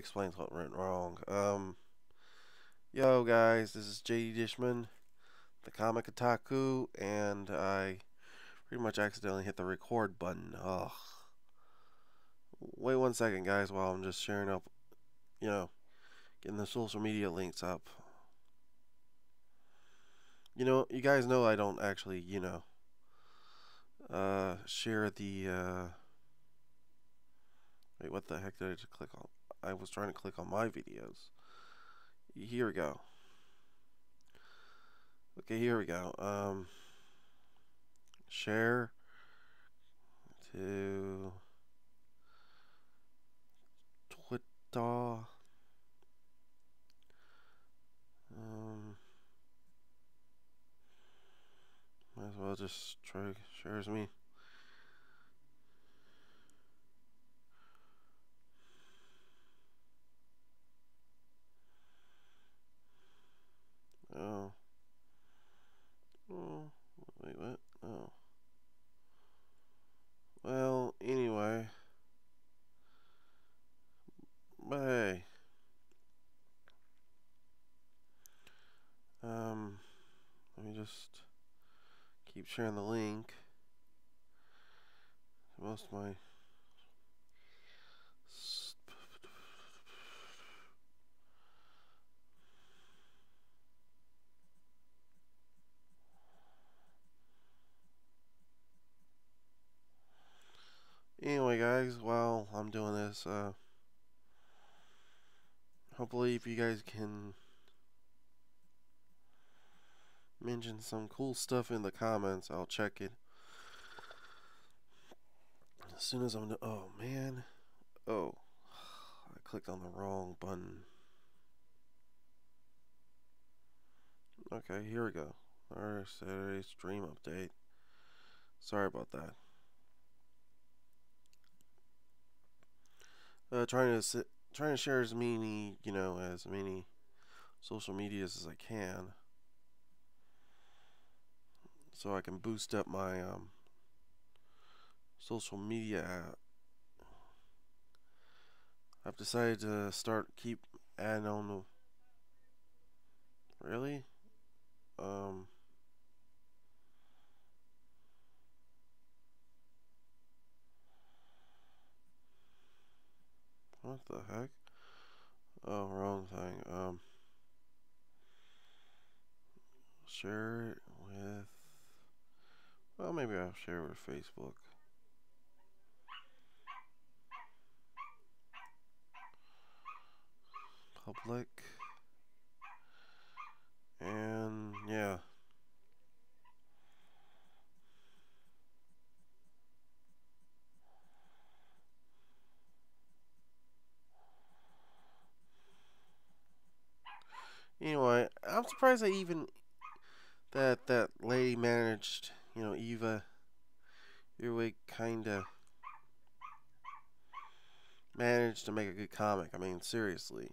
explains what went wrong. Yo guys, this is JD Dishman, the Comic Otaku, and I pretty much accidentally hit the record button. Ugh. Wait 1 second, guys, while I'm just sharing up, getting the social media links up. You guys know I don't actually, share the, wait, what the heck did I just click on? I was trying to click on my videos. Here we go. Okay, here we go. Share to Twitter. Might as well just try share as me. Oh. Oh. Wait, what? Oh. Well, anyway. Hey. Let me just keep sharing the link. Most of my Anyway, guys, while I'm doing this, hopefully if you guys can mention some cool stuff in the comments, I'll check it. As soon as I'm oh man. Oh. I clicked on the wrong button. Okay, here we go. Our Saturday stream update. Sorry about that. Trying to share as many, as many social medias as I can, so I can boost up my social media app. I've decided to keep adding on the. Really? What the heck? Oh, wrong thing. Share it with. Well, maybe I'll share it with Facebook. Public. And yeah. Anyway, I'm surprised that lady managed, Eva Earwig kinda managed to make a good comic. I mean, seriously.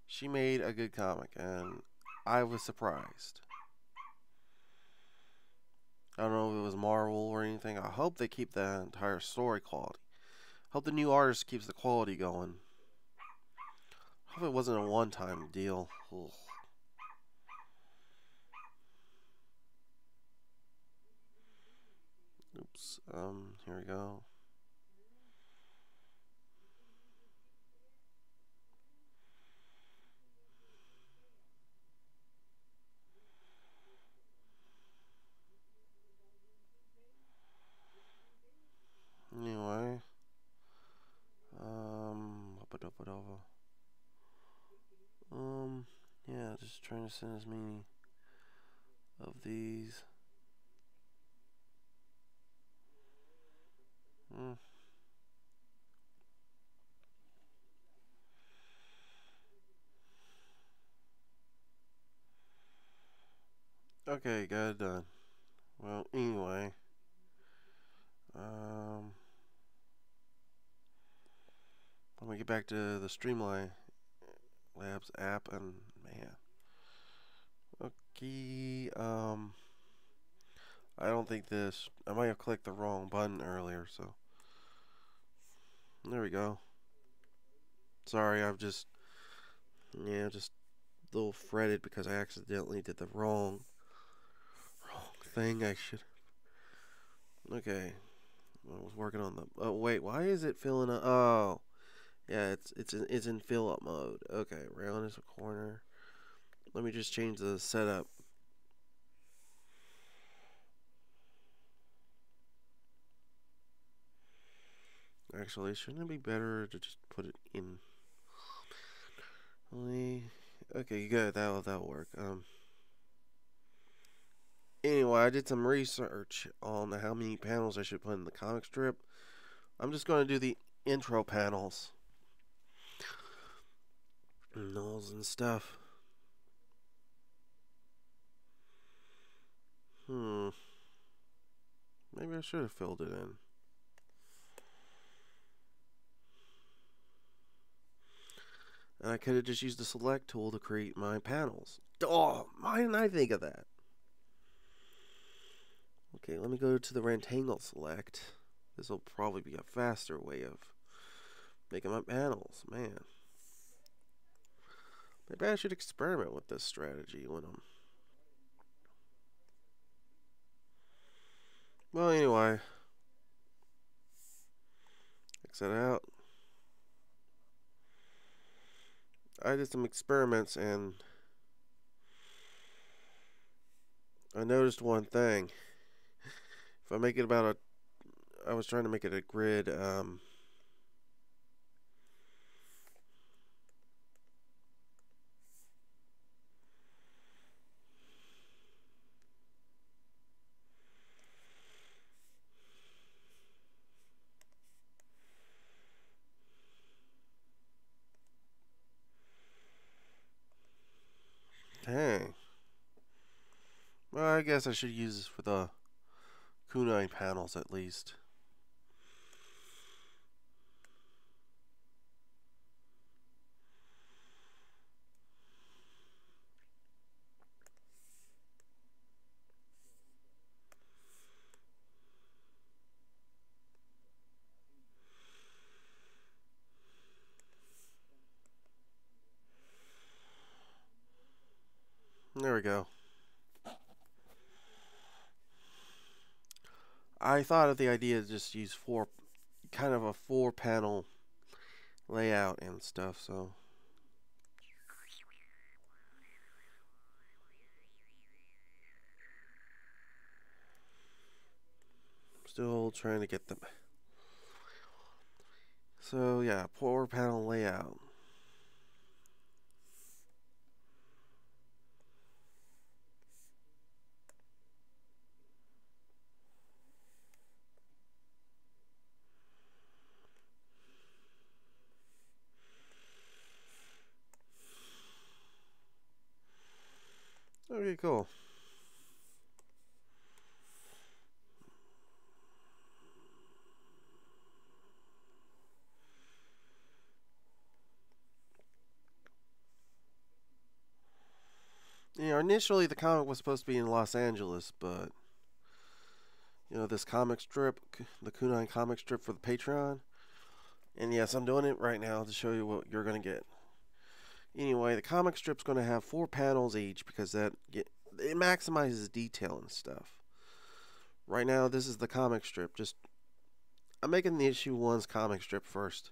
She made a good comic, and I was surprised. I don't know if it was Marvel or anything. I hope they keep the entire story quality. Hope the new artist keeps the quality going. Hope it wasn't a one-time deal. Ugh. Oops. Here we go. Anyway. Yeah, just trying to send as many of these. Okay, got it done. Well, anyway. Let me get back to the Streamline Labs app, and man. Okay, I don't think this. I might have clicked the wrong button earlier, so. There we go. Sorry, I've just, yeah, just a little fretted because I accidentally did the wrong thing. I should. Okay, I was working on the. Oh wait, why is it filling up? Oh, yeah, it's in fill up mode. Okay, round is a corner. Let me just change the setup. Actually, shouldn't it be better to just put it in? Okay, good. That'll work. Anyway, I did some research on how many panels I should put in the comic strip. I'm just going to do the intro panels, nulls and stuff. Hmm. Maybe I should have filled it in. And I could have just used the select tool to create my panels. Oh, why didn't I think of that? Okay, let me go to the rectangle select. This will probably be a faster way of making my panels. Man. Maybe I should experiment with this strategy when I'm... Well, anyway. Exit out. I did some experiments and I noticed one thing. If I make it about I was trying to make it a grid, dang. Well, I guess I should use this for the kunai panels at least. There we go. I thought of the idea to just use kind of a 4-panel layout and stuff, so. Still trying to get them. So yeah, 4-panel layout. Okay, cool. Initially the comic was supposed to be in Los Angeles, but this comic strip, the Kunai comic strip for the Patreon. And yes, I'm doing it right now to show you what you're going to get. Anyway, the comic strip's going to have 4 panels each because it maximizes detail and stuff. Right now, this is the comic strip. I'm making the issue 1's comic strip first.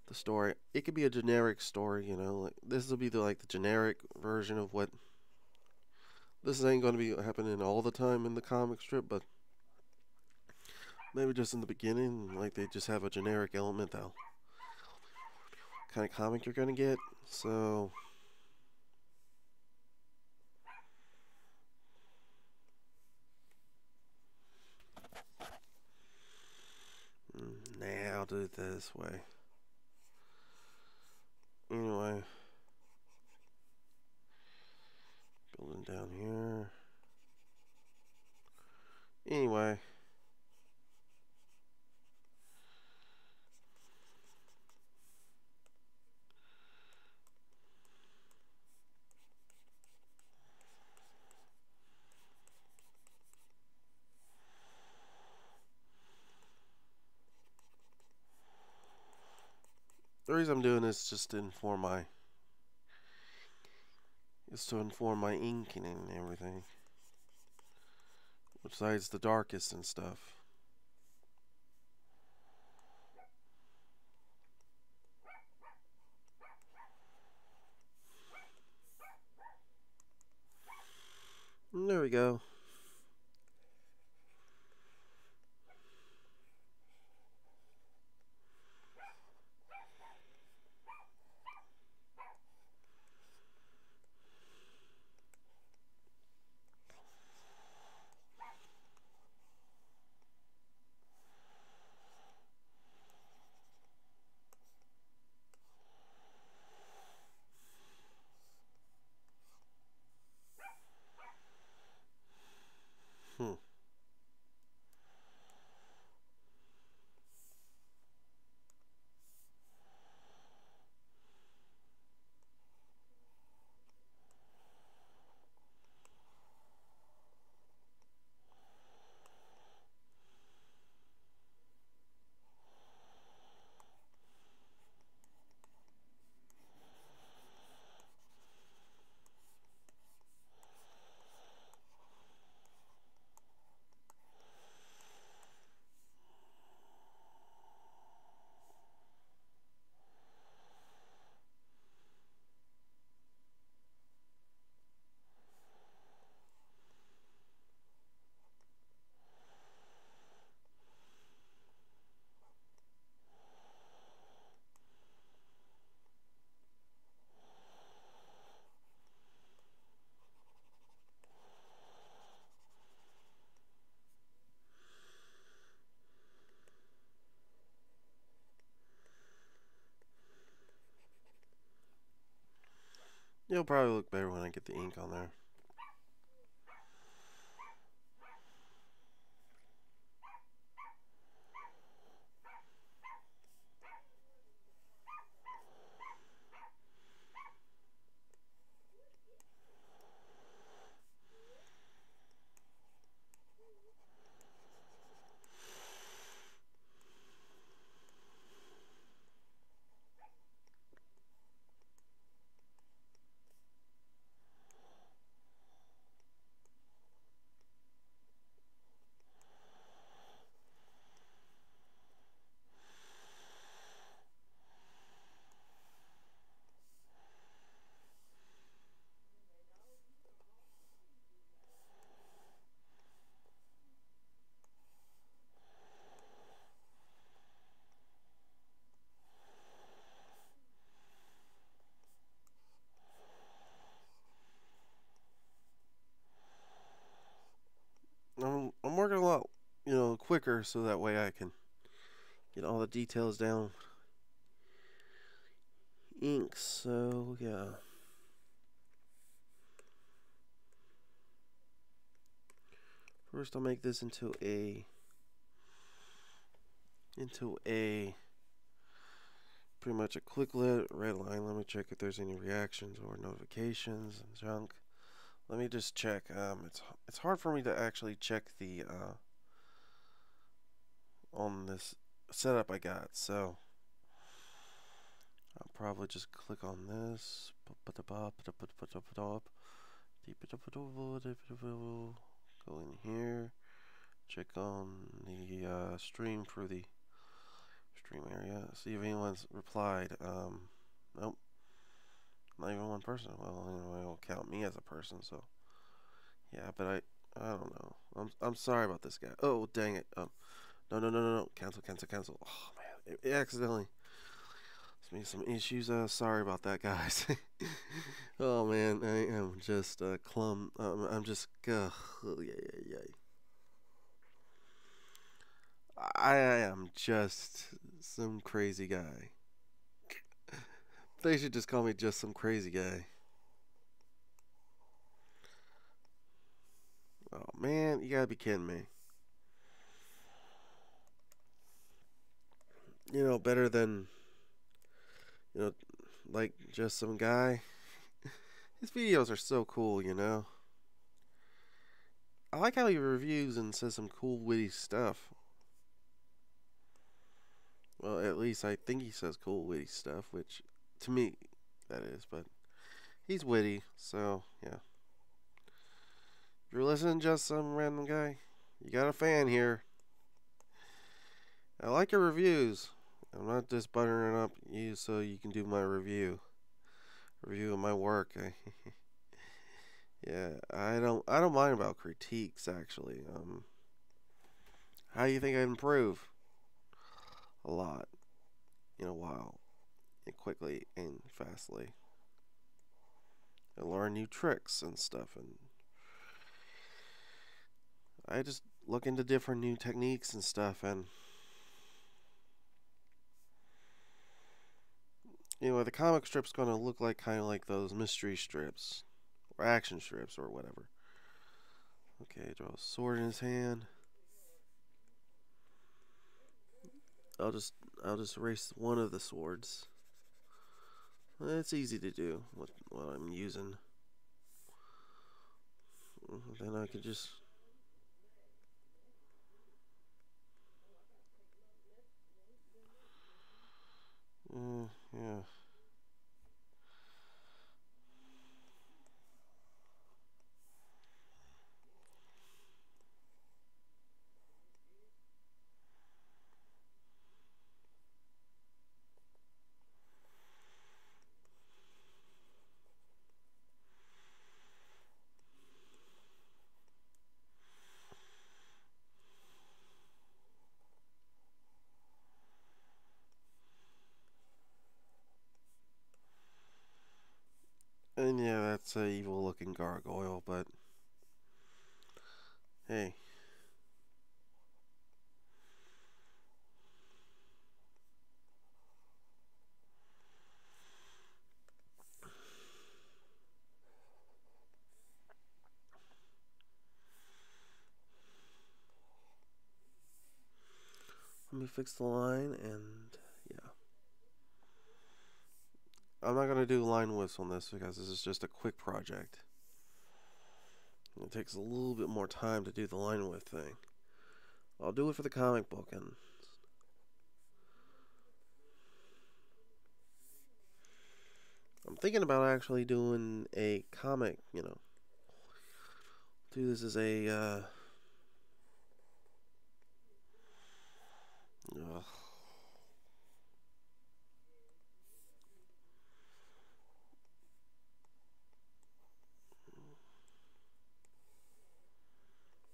The story. It could be a generic story, like this will be the generic version of what. This ain't going to be happening all the time in the comic strip, but maybe just in the beginning, like they just have a generic element though. Kind of comic you're going to get. So nah, I'll do it this way. Anyway, building down here. Anyway, The reason I'm doing this is just to inform my inking and everything. Besides the darkest and stuff. And there we go. Hmm. It'll probably look better when I get the ink on there. I'm working a lot, quicker so that way I can get all the details down. Ink, so yeah. First I'll make this into a pretty much a quick red line. Let me check if there's any reactions or notifications and junk. Let me just check. It's hard for me to actually check the on this setup I got, so I'll probably just click on this. Go in here. Check on the stream for the stream area. See if anyone's replied. Nope. Not even one person. Well, anyway, it won't count me as a person, so yeah. But I don't know. I'm sorry about this guy. Oh, dang it. No. Cancel. Oh man, it accidentally. It's me some issues. Sorry about that, guys. Oh man, I am just I'm just. Yeah. I am just some crazy guy. They should just call me just some crazy guy. Oh man, you gotta be kidding me. Better than, like just some guy. His videos are so cool. I like how he reviews and says some cool, witty stuff. Well, at least I think he says cool, witty stuff, which to me, that is. But he's witty, so yeah. If you're listening, just some random guy, you got a fan here. I like your reviews. I'm not just buttering up you so you can do my review of my work. Yeah, I don't mind about critiques actually. How do you think I improve? A lot in a while, and quickly and fastly. I learn new tricks and stuff, and I just look into different new techniques and stuff. And the comic strip's gonna look like kind of like those mystery strips or action strips or whatever. Okay, draw a sword in his hand. I'll just I'll just erase one of the swords. It's easy to do what I'm using. Then I could just yeah. And yeah, that's a evil looking gargoyle, but hey. Let me fix the line, and yeah. I'm not going to do line widths on this because this is just a quick project. It takes a little bit more time to do the line width thing. I'll do it for the comic book, and I'm thinking about actually doing a comic, do this as a,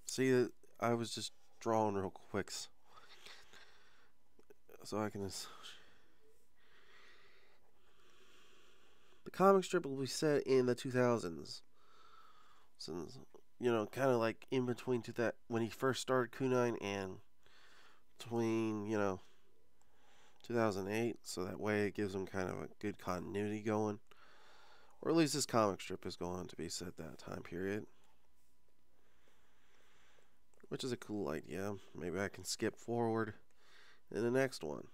see, I was just drawing real quick so I can. The comic strip will be set in the 2000s. Since, kind of like in between to that when he first started Kunine and between, 2008. So that way it gives him kind of a good continuity going. Or at least this comic strip is going to be set that time period. Which is a cool idea. Maybe I can skip forward in the next one.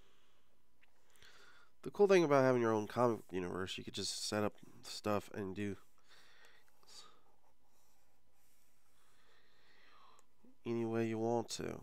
The cool thing about having your own comic universe, you could just set up stuff and do any way you want to.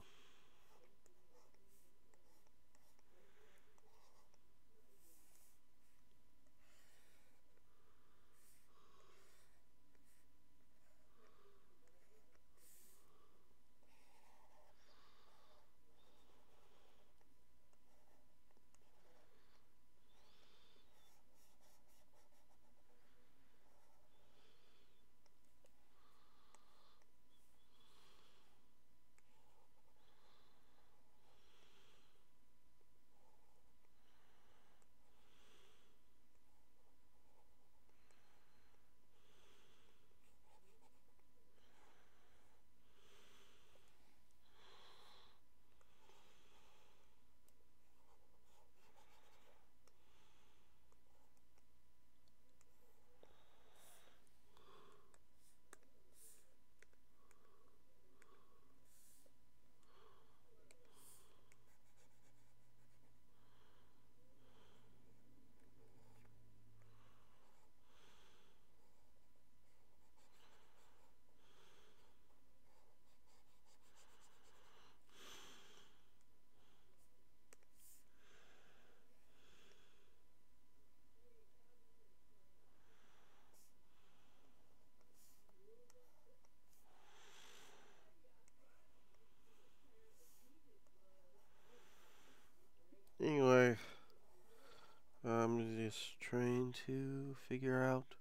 Just trying to figure out.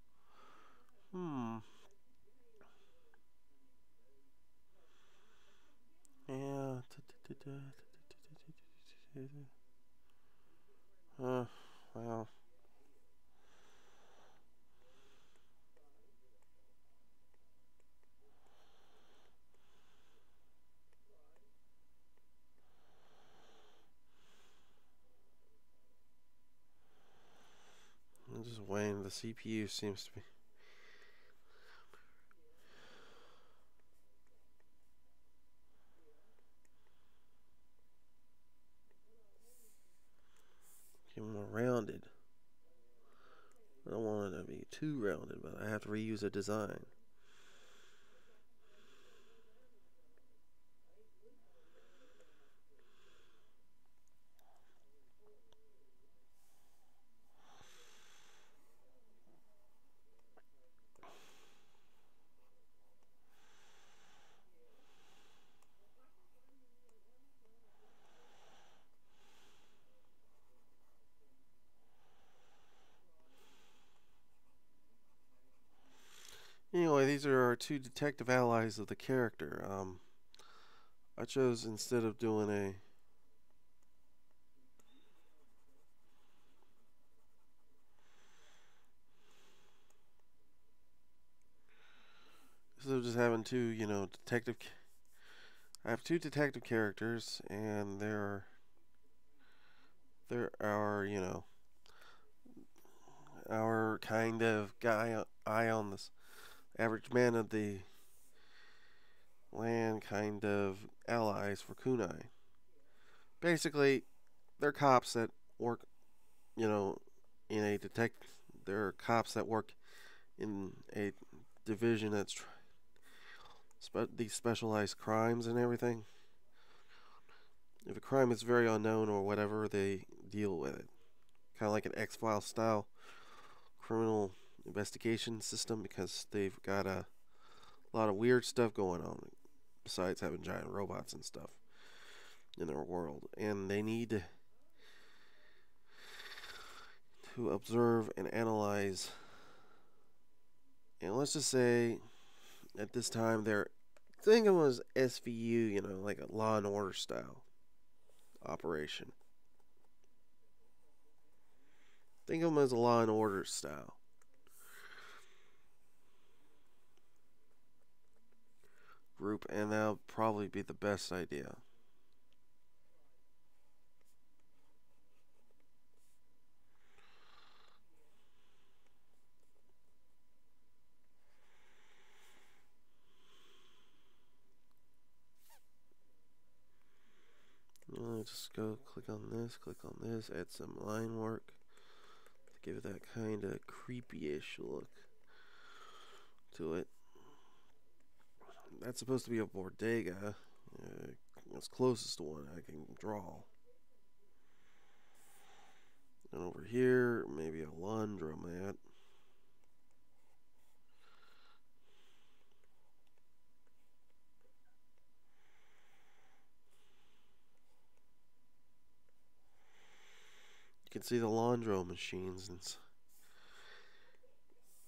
Yeah. Well. I'm just waiting. The CPU seems to be. Getting more rounded. I don't want it to be too rounded, but I have to reuse a design. Anyway, these are our two detective allies of the character. I chose, instead of doing instead of just having two, detective. I have two detective characters, and there are, our kind of eye on this average man of the land kind of allies for Kunai. Basically, they're cops that work, you know, in a detect. They're cops that work in a division that's these specialized crimes and everything. If a crime is very unknown or whatever, they deal with it. Kind of like an X-Files style criminal investigation system, because they've got a lot of weird stuff going on besides having giant robots and stuff in their world, and they need to observe and analyze. And let's just say at this time they're think of them as SVU, like a Law and Order style operation. Think of them as a Law and Order style group, and that'll probably be the best idea. Just go click on this, add some line work to give it that kind of creepy-ish look to it. That's supposed to be a bodega. It's closest to one I can draw. And over here, maybe a laundromat. You can see the laundro machines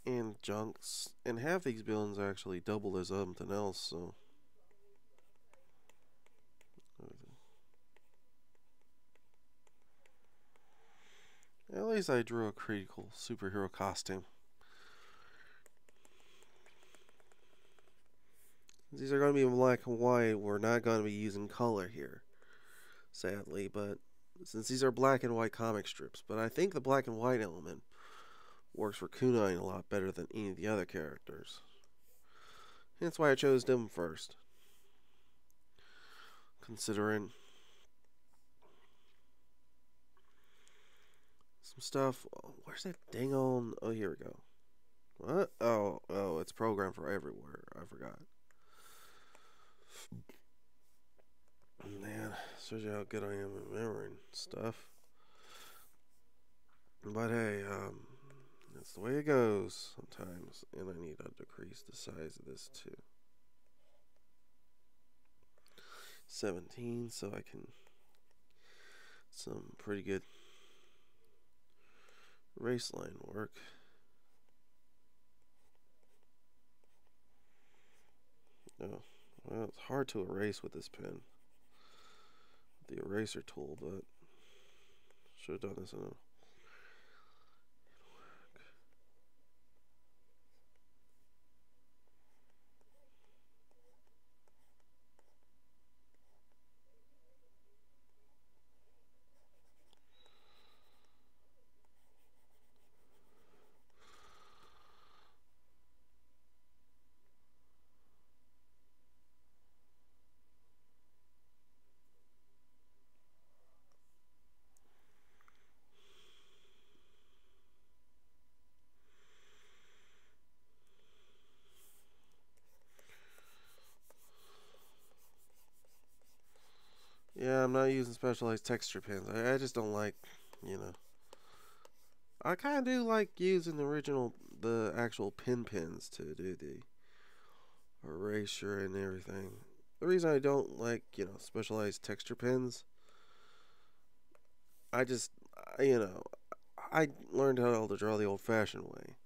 and junks. And half these buildings are actually doubled as something else, so. At least I drew a pretty cool superhero costume. These are going to be in black and white. We're not going to be using color here, sadly, but since these are black and white comic strips. But I think the black and white element works for Kunai a lot better than any of the other characters. That's why I chose them first, considering some stuff. Where's that dang on? Oh, here we go. What? Oh, it's programmed for everywhere. I forgot. Man, shows you how good I am at remembering stuff. But hey, that's the way it goes sometimes. And I need to decrease the size of this too. 17, so I can some pretty good Erase line work. Oh, well, it's hard to erase with this pen. The eraser tool, but should have done this in a... Yeah, I'm not using specialized texture pens. I just don't like, you know. I kind of do like using the actual pins to do the erasure and everything. The reason I don't like, specialized texture pens, I just, I learned how to draw the old-fashioned way.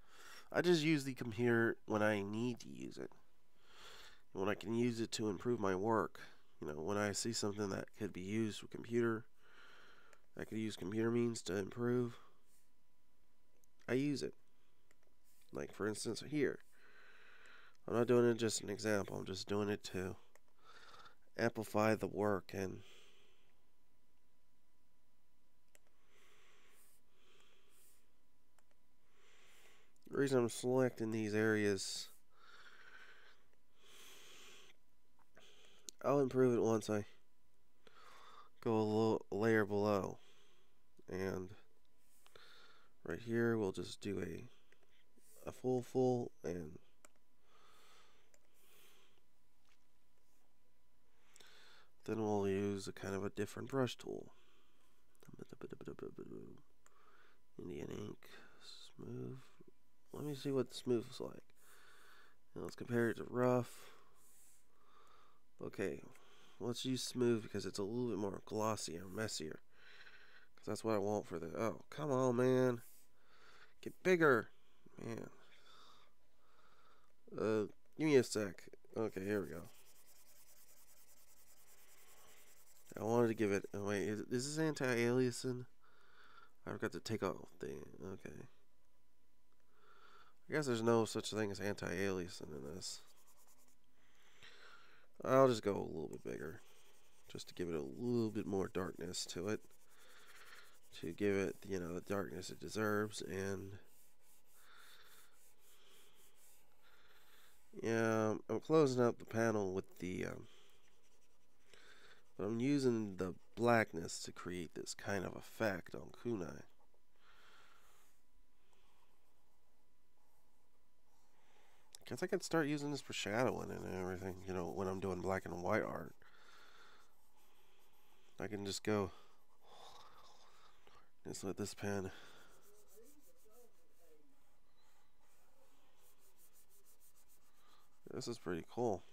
I just use the computer when I need to use it. When I can use it to improve my work. When I see something that could be used with computer, I could use computer means to improve, I use it. Like, for instance, here. I'm not doing it just an example. I'm just doing it to amplify the work. And the reason I'm selecting these areas, I'll improve it once I go a little layer below. And right here, we'll just do a full, and then we'll use a kind of a different brush tool. Indian ink, smooth. Let me see what smooth is like. Now let's compare it to rough. Okay, let's use smooth because it's a little bit more glossy or messier. Because that's what I want for the... Oh, come on, man. Get bigger. Man. Give me a sec. Okay, here we go. I wanted to give it... Oh, wait, is this anti-aliasing? I forgot to take off the... Okay. I guess there's no such thing as anti-aliasing in this. I'll just go a little bit bigger. Just to give it a little bit more darkness to it. To give it, the darkness it deserves. And... yeah, I'm closing out the panel with the... but I'm using the blackness to create this kind of effect on kunai. Guess I could start using this for shadowing and everything, when I'm doing black and white art. I can just go, just let this pen. This is pretty cool.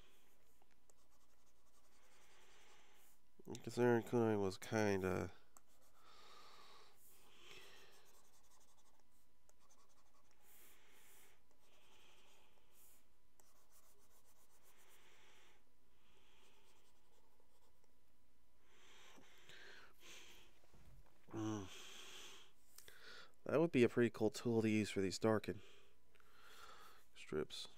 Considering kunai was kinda... That would be a pretty cool tool to use for these darken strips.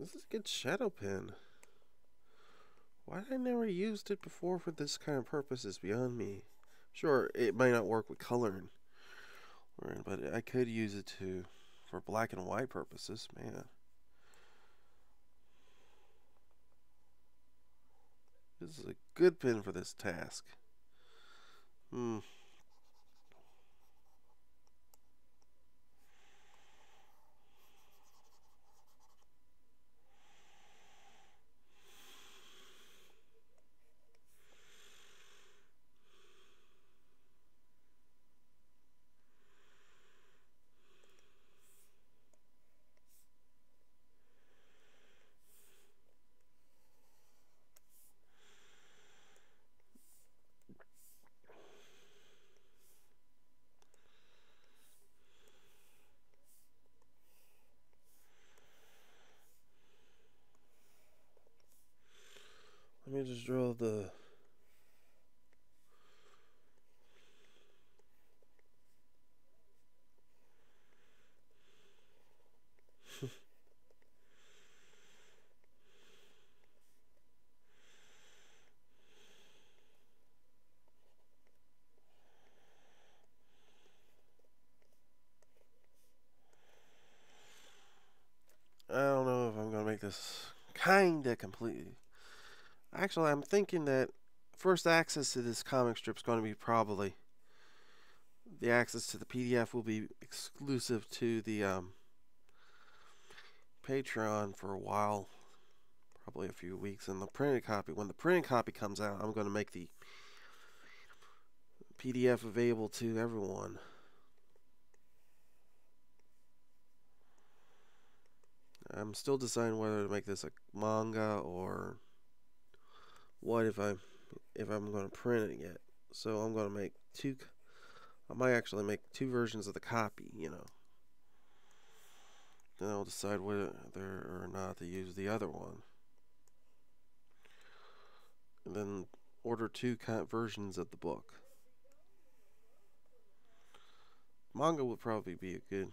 This is a good shadow pen. Why did I never used it before for this kind of purpose is beyond me. Sure, it might not work with coloring, but I could use it for black and white purposes, man. This is a good pen for this task. Let me just draw the... I don't know if I'm going to make this kinda completely. Actually, I'm thinking that first access to this comic strip is going to be probably... The access to the PDF will be exclusive to the Patreon for a while. Probably a few weeks. And the printed copy, when the printed copy comes out, I'm going to make the PDF available to everyone. I'm still deciding whether to make this a manga or what if I'm going to print it yet. So I'm going to make two. I might actually make two versions of the copy, you know. Then I'll decide whether or not to use the other one. And then order two versions of the book. Manga would probably be a good...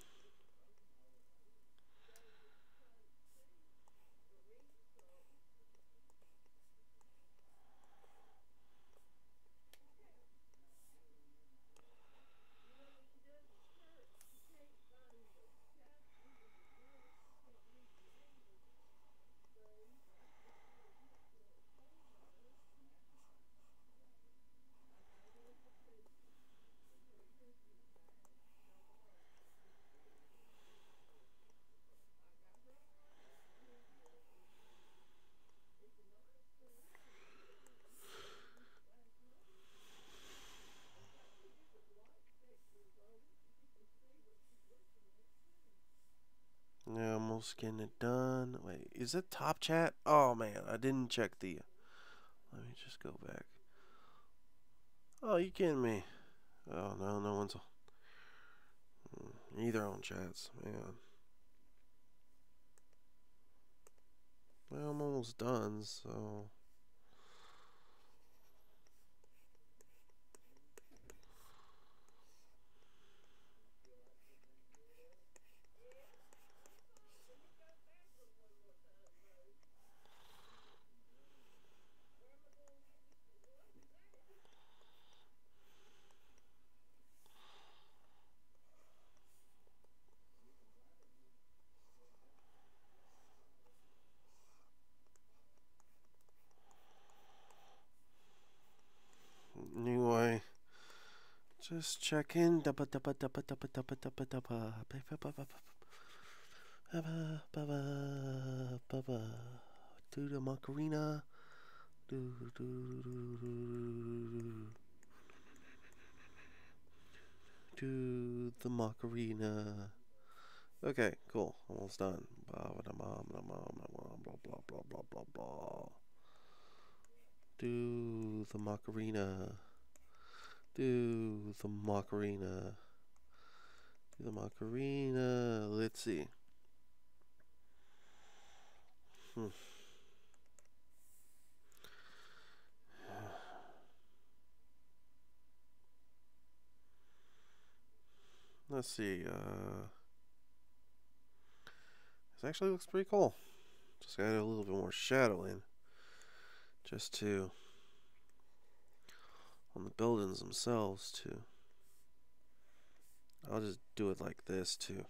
Yeah, almost getting it done. Wait, is it top chat? Oh man, I didn't check the... Let me just go back. Oh, you kidding me? Oh no, no one's... Either on chats, man. Well, I'm almost done, so... Anyway, just check in. To the Macarena. To the Macarena. Okay, cool. Almost done. Blah blah blah blah blah blah. Do the Macarena. Do the Macarena. Do the Macarena. Let's see. Let's see. This actually looks pretty cool. Just gotta add a little bit more shadow in. Just to, on the buildings themselves too. I'll just do it like this too.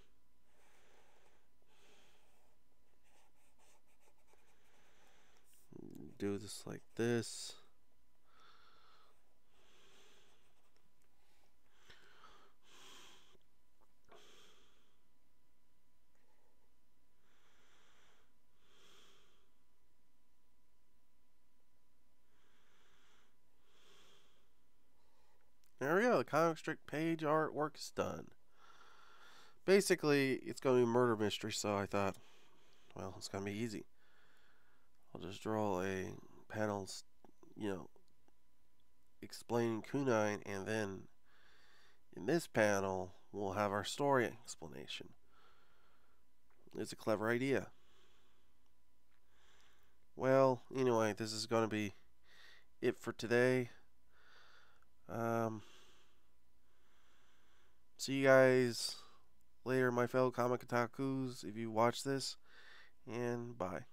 Do this like this. There we go, the comic strip page artwork is done. Basically, it's going to be a murder mystery, so I thought, well, it's going to be easy. I'll just draw a panel, explaining Kunine, and then in this panel, we'll have our story explanation. It's a clever idea. Well, anyway, this is going to be it for today. See you guys later, my fellow comic otakus, if you watch this, and bye.